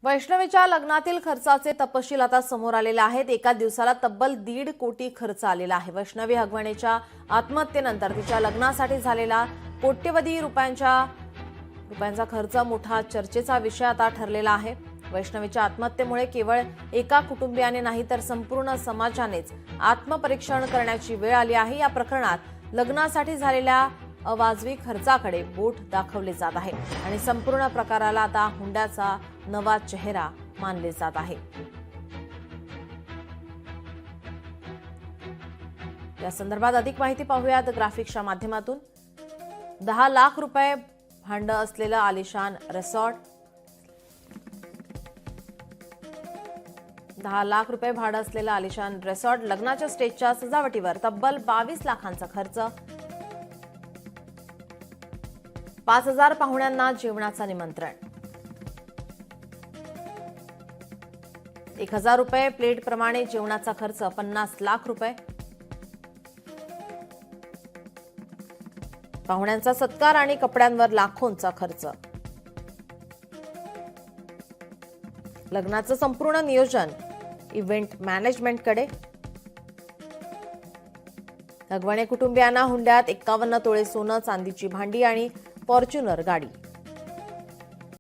वैष्णवीच्या लग्नातील खर्चाचे तपशील आता समोर आलेले आहेत। एका दिवसाला तब्बल 1.5 कोटी खर्च आलेला आहे। वैष्णवी हगवणेच्या आत्महत्येनंतर तिच्या लग्नासाठी झालेला कोट्यवधी रुपयांचा खर्च मोठा चर्चेचा विषय आता ठरलेला आहे। वैष्णवीच्या आत्महत्येमुळे केवळ एका कुटुंबियाने नाही तर संपूर्ण समाजानेच आत्मपरीक्षण करण्याची वेळ आली आहे। या प्रकरणात लग्नासाठी झालेल्या अवाजवी खर्चाकडे बोट दाखवले जात आहे आणि संपूर्ण प्रकाराला आता हुंड्याचा नवा चेहरा मानले जात आहे। या संदर्भात अधिक माहिती पाहूयात ग्राफिक्सच्या माध्यमातून। 10 लाख रुपये भाडं असलेलं आलिशान रिसॉर्ट, 10 लाख रुपये भाडं असलेलं आलिशान रिसॉर्ट, लग्नाच्या स्टेजच्या सजावटीवर तब्बल 22 लाखांचा खर्च, 5000 पाहुण्यांना जेवणाचं निमंत्रण, 1000 रुपये प्लेट प्रमाणे जेवणाचा खर्च, 50 लाख रुपये, पाहुण्यांचा सत्कार आणि कपड्यांवर लाखोंचा खर्च। लग्नाचं संपूर्ण नियोजन इव्हेंट मॅनेजमेंटकडे। हगवणे कुटुंबियांना हुंड्यात 51 तोळे सोनं, चांदीची भांडी आणि फॉर्च्युनर गाडी।